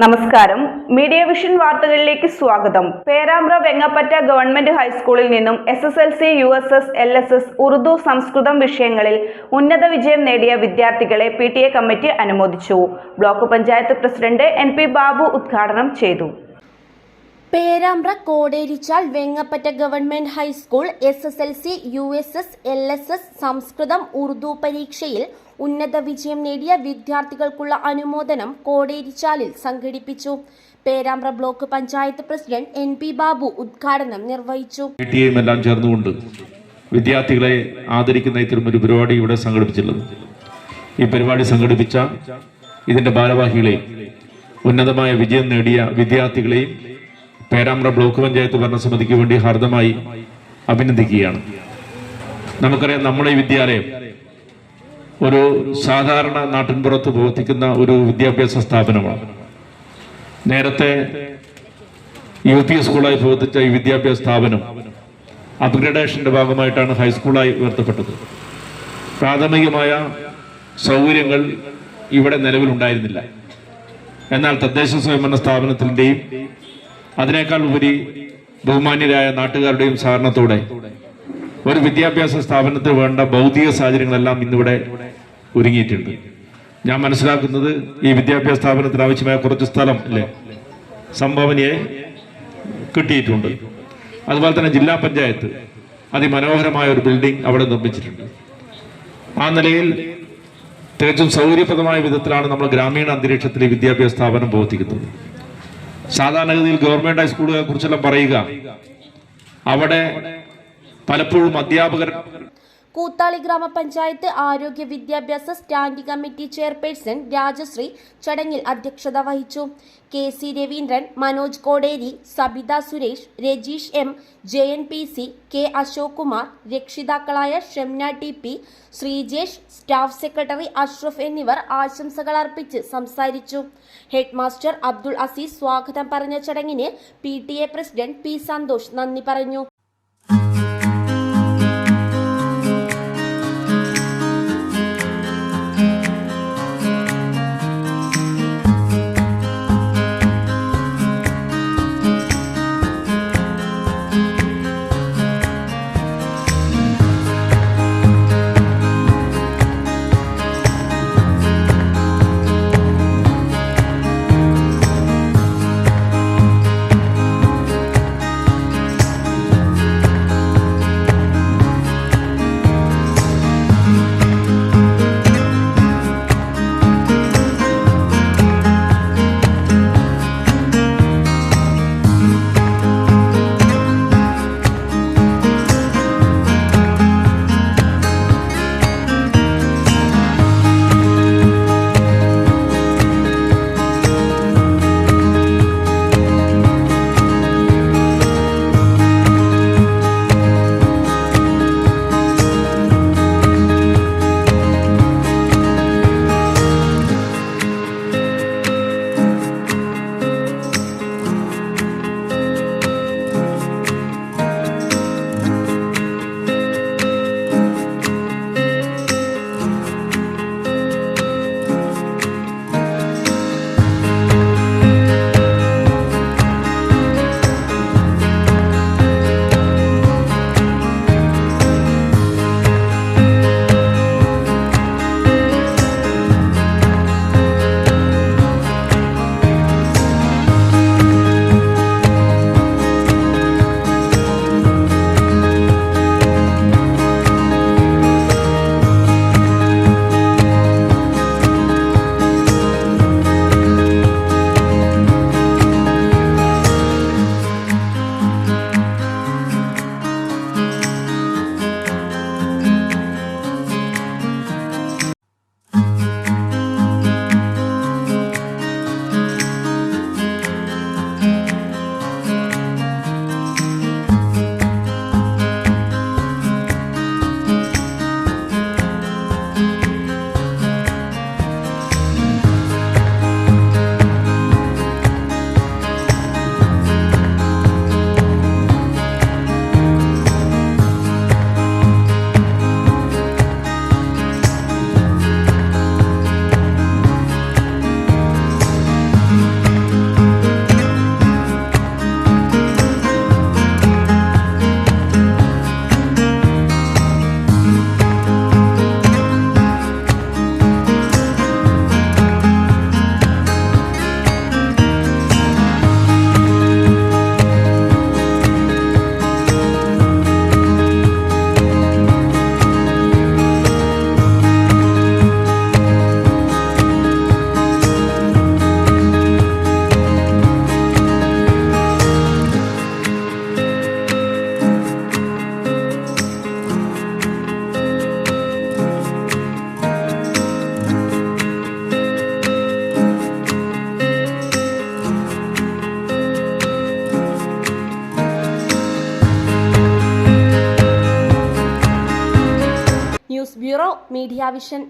നമസ്കാരം. Media vision വാർത്തകളിലേക്ക് സ്വാഗതം. പേരാമ്പ്ര വെങ്ങപ്പറ്റ ഗവൺമെന്റ് ഹൈസ്കൂളിൽ നിന്നും SSLC, USS, LSS, ഉറുദു, സംസ്കൃതം വിഷയങ്ങളിൽ ഉന്നത വിജയം നേടിയ വിദ്യാർത്ഥികളെ PTA കമ്മിറ്റി അനുമോദിച്ചു. Block panchayat president NP Babu ഉദ്ഘാടനം ചെയ്തു. Perambra Koderichal Vengappatta government high school SSLC, USS, LSS, സംസ്കൃതം, ഉറുദു പരീക്ഷയിൽ ഉന്നത വിജയം നേടിയ വിദ്യാർത്ഥികൾക്കുള്ള അനുമോദനം കോടേരിച്ചാലിൽ സംഘടിപ്പിച്ചു. Perambra block panchayat president NP Babu ഉദ്ഘാടനം നിർവഹിച്ചു. എല്ലാം ചേർന്നുകൊണ്ട് വിദ്യാർത്ഥികളെ ആദരിക്കുന്ന ഇത്തരമൊരു പരിപാടി ഇവിടെ സംഘടിപ്പിച്ചിട്ടുള്ളത്. ഈ പരിപാടി സംഘടിപ്പിച്ച ഇതിന്റെ ഭാരവാഹികളെയും ഉന്നതമായ വിജയം നേടിയ വിദ്യാർത്ഥികളെയും പേരാമ്പ്ര ബ്ലോക്ക് പഞ്ചായത്ത് ഭരണസമിതിക്ക് വേണ്ടി ഹാർദമായി അഭിനന്ദിക്കുകയാണ്. നമുക്കറിയാം, നമ്മുടെ ഈ വിദ്യാലയം ഒരു സാധാരണ നാട്ടിൻപുറത്ത് പ്രവർത്തിക്കുന്ന ഒരു വിദ്യാഭ്യാസ സ്ഥാപനമാണ്. നേരത്തെ UP സ്കൂളായി പ്രവർത്തിച്ച ഈ വിദ്യാഭ്യാസ സ്ഥാപനം അപ്ഗ്രഡേഷന്റെ ഭാഗമായിട്ടാണ് ഹൈസ്കൂളായി ഉയർത്തപ്പെട്ടത്. പ്രാഥമികമായ സൗകര്യങ്ങൾ ഇവിടെ നിലവിലുണ്ടായിരുന്നില്ല. എന്നാൽ തദ്ദേശ സ്വയംഭരണ സ്ഥാപനത്തിന്റെയും അതിനേക്കാൾ ഉപരി ബഹുമാന്യരായ നാട്ടുകാരുടെയും സഹകരണത്തോടെ ഒരു വിദ്യാഭ്യാസ സ്ഥാപനത്തിന് വേണ്ട ഭൗതിക സാഹചര്യങ്ങളെല്ലാം ഇന്നിവിടെ ഒരുങ്ങിയിട്ടുണ്ട്. ഞാൻ മനസ്സിലാക്കുന്നത്, ഈ വിദ്യാഭ്യാസ സ്ഥാപനത്തിന് ആവശ്യമായ കുറച്ച് സ്ഥലം സംഭാവനയെ കിട്ടിയിട്ടുണ്ട്. അതുപോലെ തന്നെ ജില്ലാ പഞ്ചായത്ത് അതിമനോഹരമായ ഒരു ബിൽഡിംഗ് അവിടെ നിർമ്മിച്ചിട്ടുണ്ട്. ആ നിലയിൽ തികച്ചും സൗകര്യപ്രദമായ വിധത്തിലാണ് നമ്മൾ ഗ്രാമീണ അന്തരീക്ഷത്തിൽ ഈ വിദ്യാഭ്യാസ സ്ഥാപനം പ്രവർത്തിക്കുന്നത്. സാധാരണഗതിയിൽ ഗവൺമെന്റ് ഹൈസ്കൂളുകളെ കുറിച്ചെല്ലാം പറയുക, അവിടെ പലപ്പോഴും അധ്യാപകർ. കൂത്താളി ഗ്രാമപഞ്ചായത്ത് ആരോഗ്യ വിദ്യാഭ്യാസ സ്റ്റാൻഡിംഗ് കമ്മിറ്റി ചെയർപേഴ്സൺ രാജശ്രീ ചടങ്ങിൽ അധ്യക്ഷത വഹിച്ചു. KC Raveendran, Manoj Koderi, Sabitha Suresh, Rajeesh M, JNPC, K Ashok Kumar, രക്ഷിതാക്കളായ Shamna TP, Sreejesh, staff secretary Ashraf എന്നിവർ ആശംസകൾ അർപ്പിച്ച് സംസാരിച്ചു. ഹെഡ് മാസ്റ്റർ അബ്ദുൾ അസീസ് സ്വാഗതം പറഞ്ഞ ചടങ്ങിന് PTA പ്രസിഡന്റ് P സന്തോഷ് നന്ദി പറഞ്ഞു. Media vision.